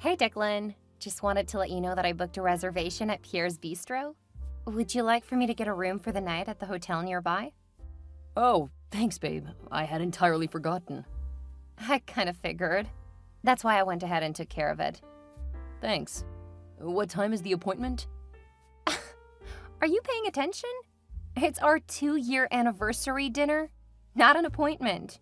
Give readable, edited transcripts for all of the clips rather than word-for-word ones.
Hey, Declan. Just wanted to let you know that I booked a reservation at Pear's Bistro. Would you like for me to get a room for the night at the hotel nearby? Oh, thanks, babe. I had entirely forgotten. I kind of figured. That's why I went ahead and took care of it. Thanks. What time is the appointment? Are you paying attention? It's our 2-year anniversary dinner, not an appointment.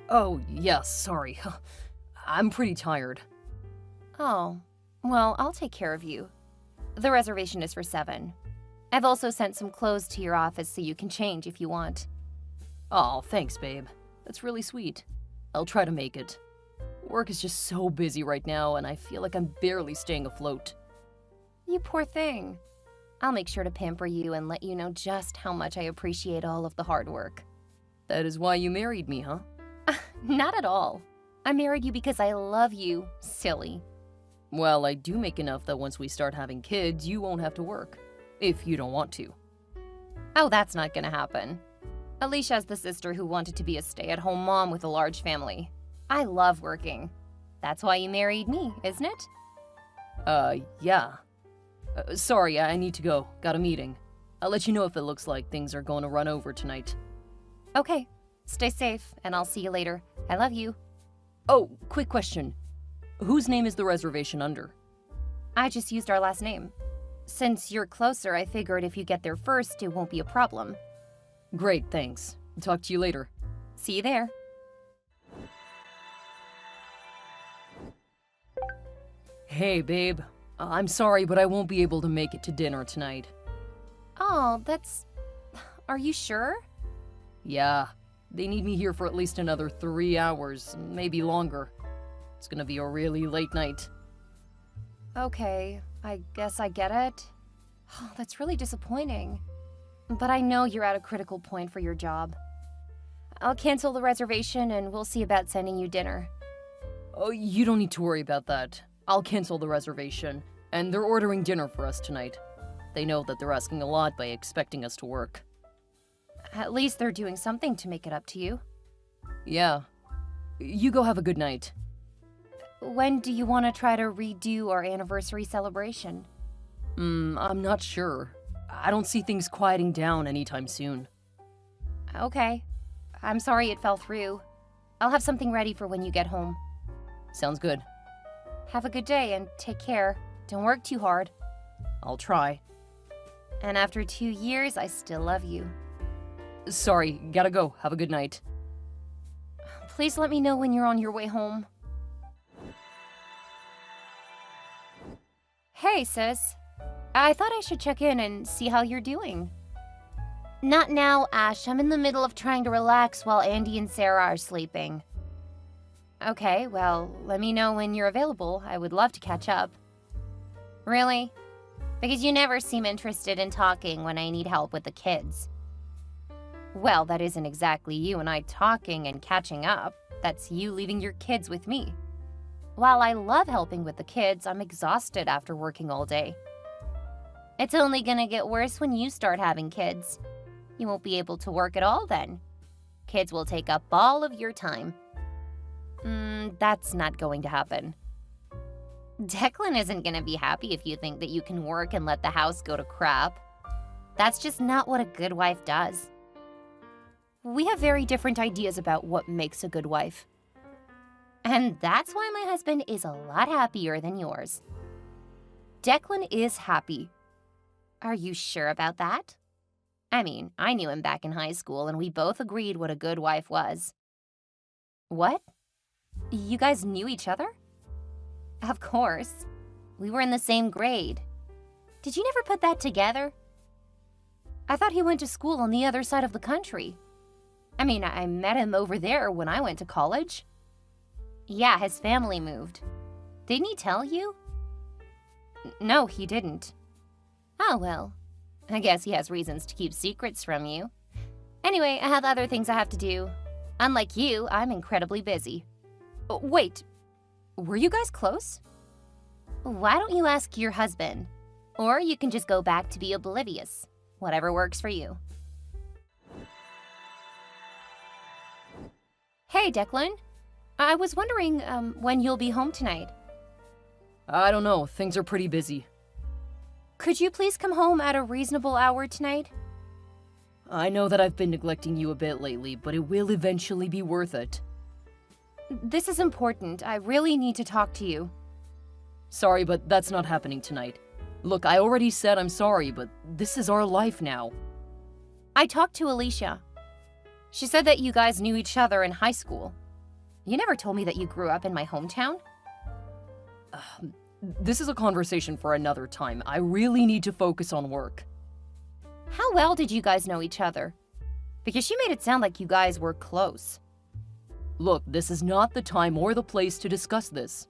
Oh, yeah, sorry. I'm pretty tired. Oh, well, I'll take care of you. The reservation is for 7. I've also sent some clothes to your office so you can change if you want. Oh, thanks, babe. That's really sweet. I'll try to make it. Work is just so busy right now, and I feel like I'm barely staying afloat. You poor thing. I'll make sure to pamper you and let you know just how much I appreciate all of the hard work. That is why you married me, huh? Not at all. I married you because I love you, silly. Well, I do make enough that once we start having kids, you won't have to work. If you don't want to. Oh, that's not gonna happen. Alicia's the sister who wanted to be a stay-at-home mom with a large family. I love working. That's why you married me, isn't it? Yeah. Sorry, I need to go. Got a meeting. I'll let you know if it looks like things are going to run over tonight. Okay. Stay safe, and I'll see you later. I love you. Oh, quick question. Whose name is the reservation under? I just used our last name. Since you're closer, I figured if you get there first, it won't be a problem. Great, thanks. Talk to you later. See you there. Hey, babe. I'm sorry, but I won't be able to make it to dinner tonight. Oh, that's... Are you sure? Yeah. They need me here for at least another 3 hours, maybe longer. It's gonna be a really late night. Okay, I guess I get it. Oh, that's really disappointing. But I know you're at a critical point for your job. I'll cancel the reservation and we'll see about sending you dinner. Oh, you don't need to worry about that. I'll cancel the reservation, and they're ordering dinner for us tonight. They know that they're asking a lot by expecting us to work. At least they're doing something to make it up to you. Yeah. You go have a good night. When do you want to try to redo our anniversary celebration? I'm not sure. I don't see things quieting down anytime soon. Okay. I'm sorry it fell through. I'll have something ready for when you get home. Sounds good. Have a good day and take care. Don't work too hard. I'll try. And after 2 years, I still love you. Sorry, gotta go. Have a good night. Please let me know when you're on your way home. Hey, sis. I thought I should check in and see how you're doing. Not now, Ash. I'm in the middle of trying to relax while Andy and Sarah are sleeping. Okay, well, let me know when you're available. I would love to catch up. Really? Because you never seem interested in talking when I need help with the kids. Well, that isn't exactly you and I talking and catching up. That's you leaving your kids with me. While I love helping with the kids, I'm exhausted after working all day. It's only gonna get worse when you start having kids. You won't be able to work at all then. Kids will take up all of your time. That's not going to happen. Declan isn't gonna be happy if you think that you can work and let the house go to crap. That's just not what a good wife does. We have very different ideas about what makes a good wife. And that's why my husband is a lot happier than yours. Declan is happy. Are you sure about that? I mean, I knew him back in high school and we both agreed what a good wife was. What? You guys knew each other? Of course. We were in the same grade. Did you never put that together? I thought he went to school on the other side of the country. I mean, I met him over there when I went to college. Yeah, his family moved. Didn't he tell you? No, he didn't. Oh, well. I guess he has reasons to keep secrets from you. Anyway, I have other things I have to do. Unlike you, I'm incredibly busy. Wait, were you guys close? Why don't you ask your husband? Or you can just go back to be oblivious. Whatever works for you. Hey, Declan. I was wondering when you'll be home tonight. I don't know, things are pretty busy. Could you please come home at a reasonable hour tonight? I know that I've been neglecting you a bit lately, but it will eventually be worth it. This is important. I really need to talk to you. Sorry, but that's not happening tonight. Look, I already said I'm sorry, but this is our life now. I talked to Alicia. She said that you guys knew each other in high school. You never told me that you grew up in my hometown. This is a conversation for another time. I really need to focus on work. How well did you guys know each other? Because she made it sound like you guys were close. Look, this is not the time or the place to discuss this.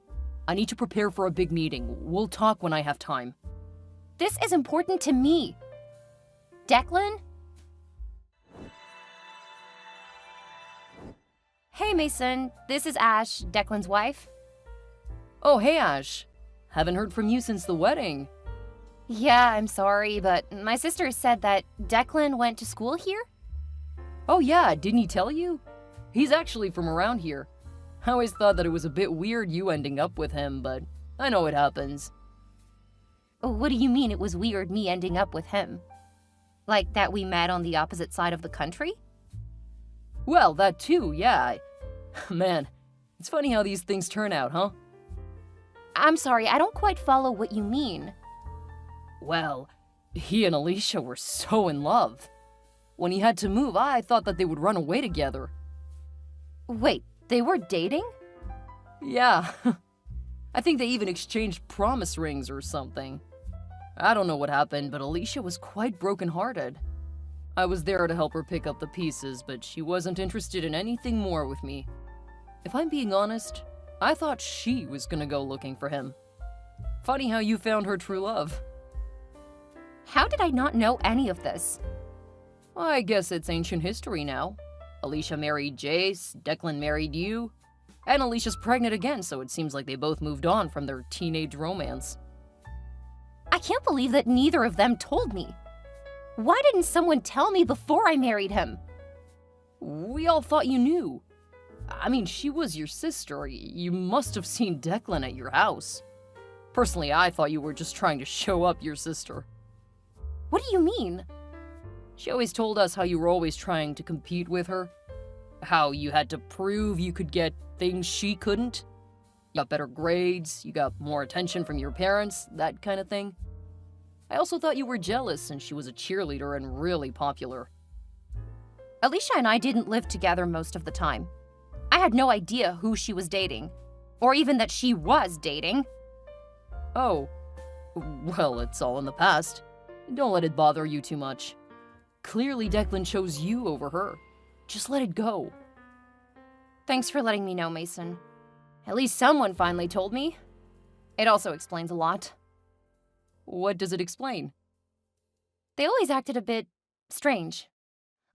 I need to prepare for a big meeting. We'll talk when I have time. This is important to me. Declan? Hey, Mason. This is Ash, Declan's wife. Oh, hey, Ash. Haven't heard from you since the wedding. Yeah, I'm sorry, but my sister said that Declan went to school here? Oh, yeah, didn't he tell you? He's actually from around here. I always thought that it was a bit weird you ending up with him, but I know it happens. What do you mean it was weird me ending up with him? Like that we met on the opposite side of the country? Well, that too, yeah. Man, it's funny how these things turn out, huh? I'm sorry, I don't quite follow what you mean. Well, he and Alicia were so in love. When he had to move, I thought that they would run away together. Wait, they were dating? Yeah. I think they even exchanged promise rings or something. I don't know what happened, but Alicia was quite brokenhearted. I was there to help her pick up the pieces, but she wasn't interested in anything more with me. If I'm being honest, I thought she was gonna go looking for him. Funny how you found her true love. How did I not know any of this? I guess it's ancient history now. Alicia married Jace, Declan married you, and Alicia's pregnant again, so it seems like they both moved on from their teenage romance. I can't believe that neither of them told me. Why didn't someone tell me before I married him? We all thought you knew. I mean, she was your sister. You must have seen Declan at your house. Personally, I thought you were just trying to show up your sister. What do you mean? She always told us how you were always trying to compete with her. How you had to prove you could get things she couldn't. You got better grades, you got more attention from your parents, that kind of thing. I also thought you were jealous since she was a cheerleader and really popular. Alicia and I didn't live together most of the time. I had no idea who she was dating, or even that she was dating. Oh, well, it's all in the past. Don't let it bother you too much. Clearly Declan chose you over her. Just let it go. Thanks for letting me know, Mason. At least someone finally told me. It also explains a lot. What does it explain? They always acted a bit strange.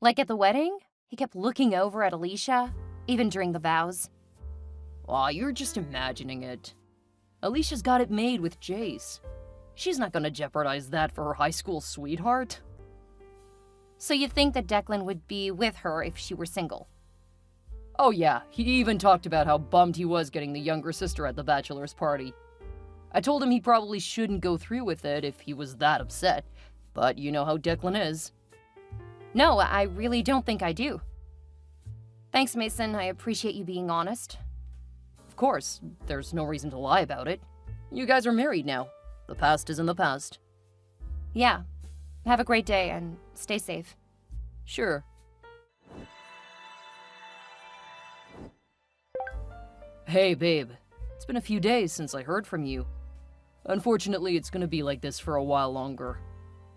Like at the wedding, he kept looking over at Alicia, even during the vows. Aw, you're just imagining it. Alicia's got it made with Jace. She's not gonna jeopardize that for her high school sweetheart. So you think that Declan would be with her if she were single? Oh yeah, he even talked about how bummed he was getting the younger sister at the bachelor's party. I told him he probably shouldn't go through with it if he was that upset, but you know how Declan is. No, I really don't think I do. Thanks, Mason. I appreciate you being honest. Of course, there's no reason to lie about it. You guys are married now. The past is in the past. Yeah. Have a great day and stay safe. Sure. Hey, babe. It's been a few days since I heard from you. Unfortunately, it's gonna be like this for a while longer.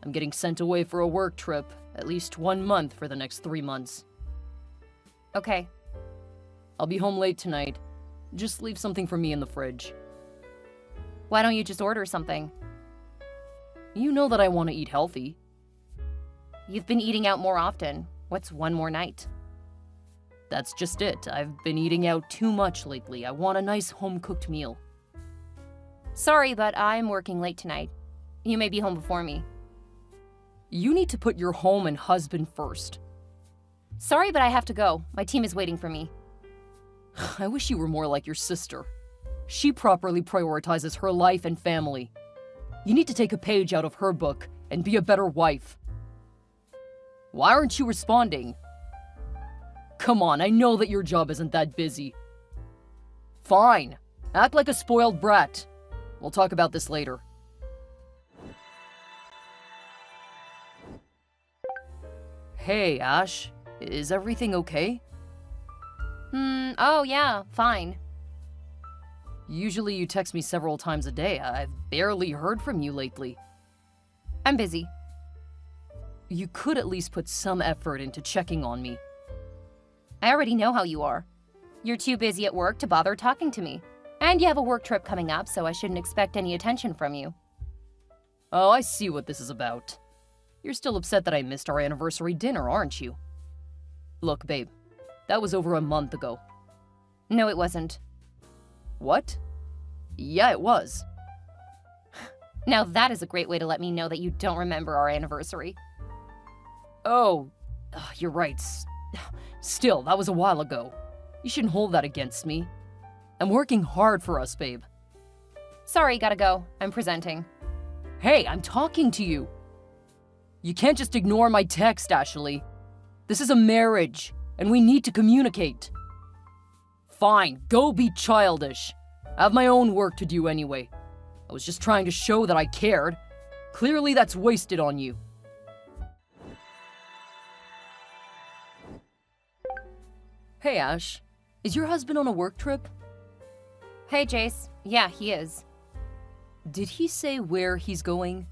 I'm getting sent away for a work trip, at least 1 month for the next 3 months. Okay. I'll be home late tonight. Just leave something for me in the fridge. Why don't you just order something? You know that I want to eat healthy. You've been eating out more often. What's one more night? That's just it. I've been eating out too much lately. I want a nice home-cooked meal. Sorry, but I'm working late tonight. You may be home before me. You need to put your home and husband first. Sorry, but I have to go. My team is waiting for me. I wish you were more like your sister. She properly prioritizes her life and family. You need to take a page out of her book and be a better wife. Why aren't you responding? Come on, I know that your job isn't that busy. Fine. Act like a spoiled brat. We'll talk about this later. Hey, Ash. Is everything okay? Oh yeah, fine. Usually you text me several times a day. I've barely heard from you lately. I'm busy. You could at least put some effort into checking on me. I already know how you are. You're too busy at work to bother talking to me. And you have a work trip coming up, so I shouldn't expect any attention from you. Oh, I see what this is about. You're still upset that I missed our anniversary dinner, aren't you? Look, babe, that was over a month ago. No, it wasn't. What? Yeah, it was. Now that is a great way to let me know that you don't remember our anniversary. Oh, you're right. Still, that was a while ago. You shouldn't hold that against me. I'm working hard for us, babe. Sorry, gotta go. I'm presenting. Hey, I'm talking to you. You can't just ignore my text, Ashley. This is a marriage, and we need to communicate. Fine, go be childish. I have my own work to do anyway. I was just trying to show that I cared. Clearly that's wasted on you. Hey, Ash. Is your husband on a work trip? Hey, Jace. Yeah, he is. Did he say where he's going?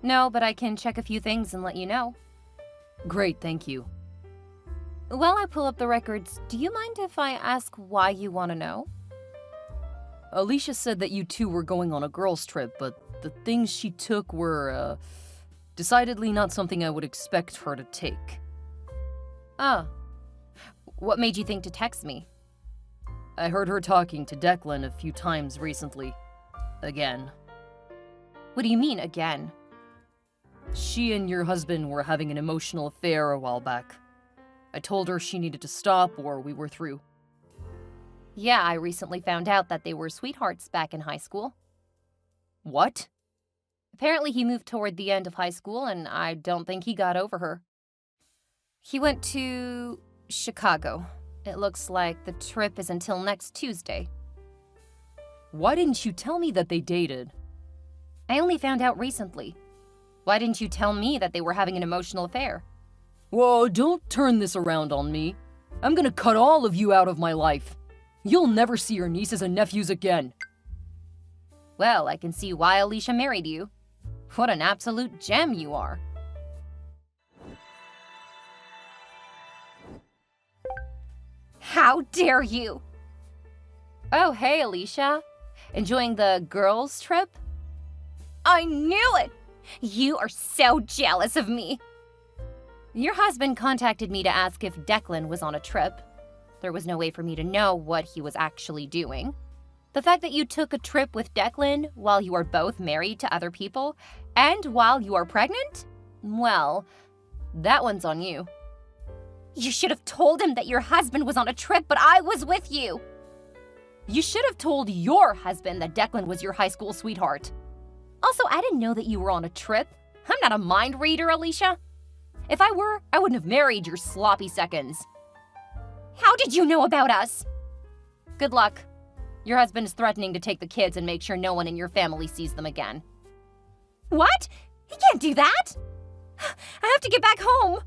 No, but I can check a few things and let you know. Great, thank you. While I pull up the records, do you mind if I ask why you want to know? Alicia said that you two were going on a girls' trip, but the things she took were, decidedly not something I would expect her to take. Oh. What made you think to text me? I heard her talking to Declan a few times recently. Again. What do you mean, again? She and your husband were having an emotional affair a while back. I told her she needed to stop or we were through. Yeah, I recently found out that they were sweethearts back in high school. What? Apparently he moved toward the end of high school and I don't think he got over her. He went to Chicago. It looks like the trip is until next Tuesday. Why didn't you tell me that they dated? I only found out recently. Why didn't you tell me that they were having an emotional affair? Whoa, don't turn this around on me. I'm gonna cut all of you out of my life. You'll never see your nieces and nephews again. Well, I can see why Alicia married you. What an absolute gem you are. How dare you! Oh, hey, Alicia. Enjoying the girls' trip? I knew it! You are so jealous of me. Your husband contacted me to ask if Declan was on a trip. There was no way for me to know what he was actually doing. The fact that you took a trip with Declan while you are both married to other people and while you are pregnant? Well, that one's on you. You should have told him that your husband was on a trip, but I was with you. You should have told your husband that Declan was your high school sweetheart. Also, I didn't know that you were on a trip. I'm not a mind reader, Alicia. If I were, I wouldn't have married your sloppy seconds. How did you know about us? Good luck. Your husband is threatening to take the kids and make sure no one in your family sees them again. What? He can't do that! I have to get back home!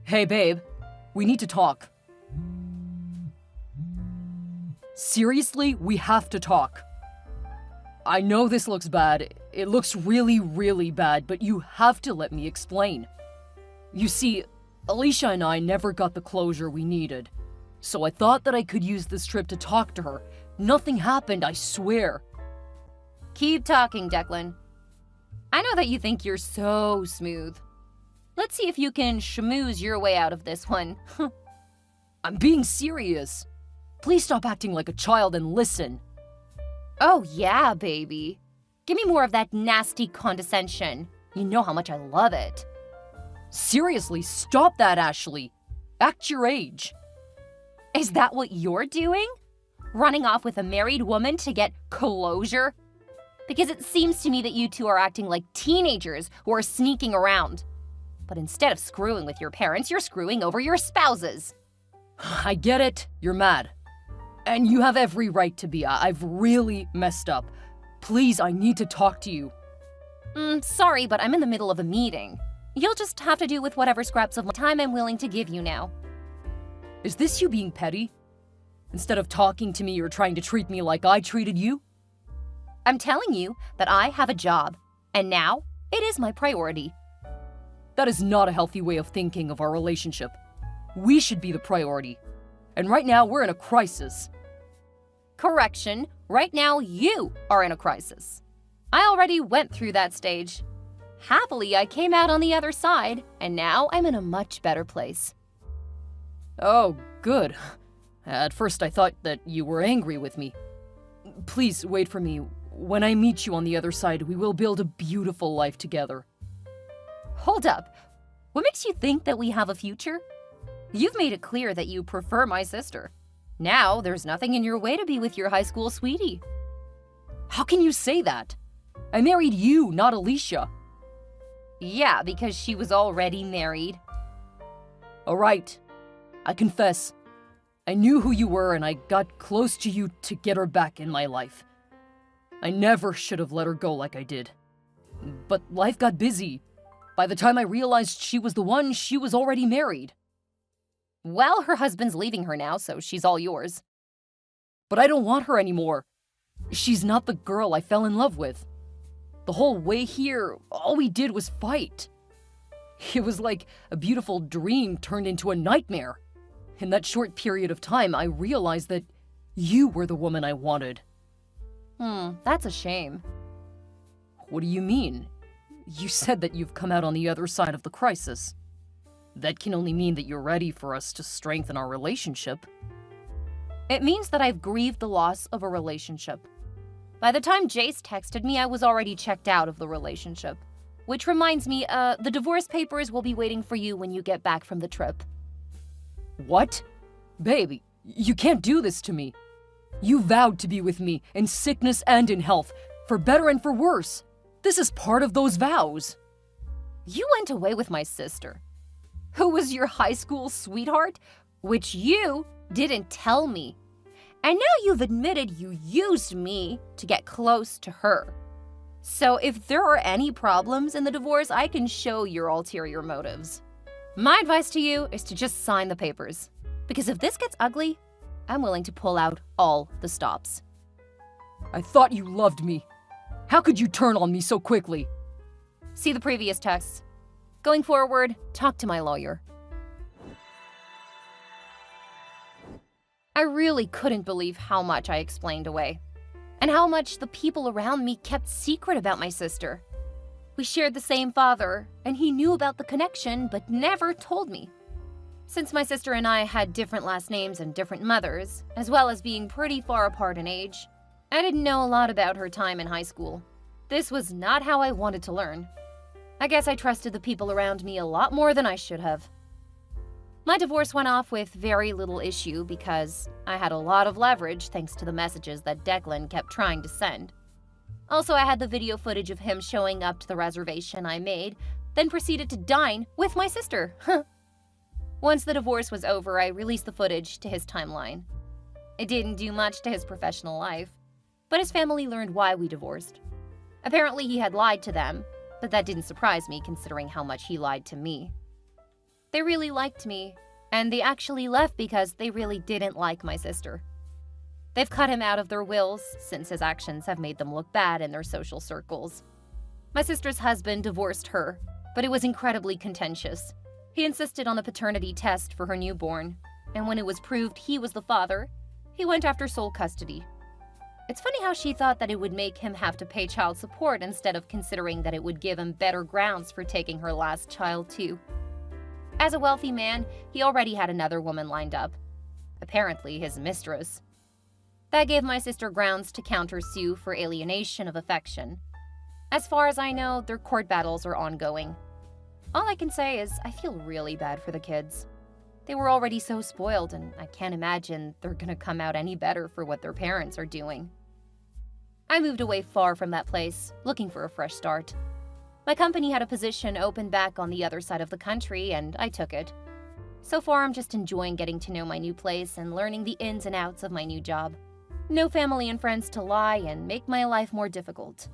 Hey, babe. We need to talk. Seriously, we have to talk. I know this looks bad. It looks really, really bad, but you have to let me explain. You see, Alicia and I never got the closure we needed. So I thought that I could use this trip to talk to her. Nothing happened, I swear. Keep talking, Declan. I know that you think you're so smooth. Let's see if you can schmooze your way out of this one. I'm being serious. Please stop acting like a child and listen. Oh yeah, baby. Give me more of that nasty condescension. You know how much I love it. Seriously, stop that, Ashley. Act your age. Is that what you're doing? Running off with a married woman to get closure? Because it seems to me that you two are acting like teenagers who are sneaking around. But instead of screwing with your parents, you're screwing over your spouses. I get it. You're mad. And you have every right to be. I've really messed up. Please, I need to talk to you. Sorry, but I'm in the middle of a meeting. You'll just have to do with whatever scraps of my time I'm willing to give you now. Is this you being petty? Instead of talking to me, you're trying to treat me like I treated you? I'm telling you that I have a job, and now it is my priority. That is not a healthy way of thinking of our relationship. We should be the priority. And right now, we're in a crisis. Correction, right now you are in a crisis. I already went through that stage. Happily, I came out on the other side, and now I'm in a much better place. Oh, good. At first, I thought that you were angry with me. Please wait for me. When I meet you on the other side, we will build a beautiful life together. Hold up. What makes you think that we have a future? You've made it clear that you prefer my sister. Now, there's nothing in your way to be with your high school sweetie. How can you say that? I married you, not Alicia. Yeah, because she was already married. All right. I confess. I knew who you were and I got close to you to get her back in my life. I never should have let her go like I did. But life got busy. By the time I realized she was the one, she was already married. Well, her husband's leaving her now, so she's all yours. But I don't want her anymore. She's not the girl I fell in love with. The whole way here, all we did was fight. It was like a beautiful dream turned into a nightmare. In that short period of time, I realized that you were the woman I wanted. That's a shame. What do you mean? You said that you've come out on the other side of the crisis. That can only mean that you're ready for us to strengthen our relationship. It means that I've grieved the loss of a relationship. By the time Jace texted me, I was already checked out of the relationship. Which reminds me, the divorce papers will be waiting for you when you get back from the trip. What? Baby, you can't do this to me. You vowed to be with me in sickness and in health, for better and for worse. This is part of those vows. You went away with my sister, who was your high school sweetheart, which you didn't tell me. And now you've admitted you used me to get close to her. So if there are any problems in the divorce, I can show your ulterior motives. My advice to you is to just sign the papers. Because if this gets ugly, I'm willing to pull out all the stops. I thought you loved me. How could you turn on me so quickly? See the previous texts. Going forward, talk to my lawyer. I really couldn't believe how much I explained away, and how much the people around me kept secret about my sister. We shared the same father, and he knew about the connection but never told me. Since my sister and I had different last names and different mothers, as well as being pretty far apart in age, I didn't know a lot about her time in high school. This was not how I wanted to learn. I guess I trusted the people around me a lot more than I should have. My divorce went off with very little issue because I had a lot of leverage thanks to the messages that Declan kept trying to send. Also, I had the video footage of him showing up to the reservation I made, then proceeded to dine with my sister. Once the divorce was over, I released the footage to his timeline. It didn't do much to his professional life, but his family learned why we divorced. Apparently, he had lied to them, but that didn't surprise me considering how much he lied to me. They really liked me, and they actually left because they really didn't like my sister. They've cut him out of their wills since his actions have made them look bad in their social circles. My sister's husband divorced her, but it was incredibly contentious. He insisted on a paternity test for her newborn, and when it was proved he was the father, he went after sole custody. It's funny how she thought that it would make him have to pay child support instead of considering that it would give him better grounds for taking her last child too. As a wealthy man, he already had another woman lined up. Apparently his mistress. That gave my sister grounds to countersue for alienation of affection. As far as I know, their court battles are ongoing. All I can say is I feel really bad for the kids. They were already so spoiled, and I can't imagine they're gonna come out any better for what their parents are doing. I moved away far from that place, looking for a fresh start. My company had a position open back on the other side of the country, and I took it. So far, I'm just enjoying getting to know my new place and learning the ins and outs of my new job. No family and friends to lie and make my life more difficult.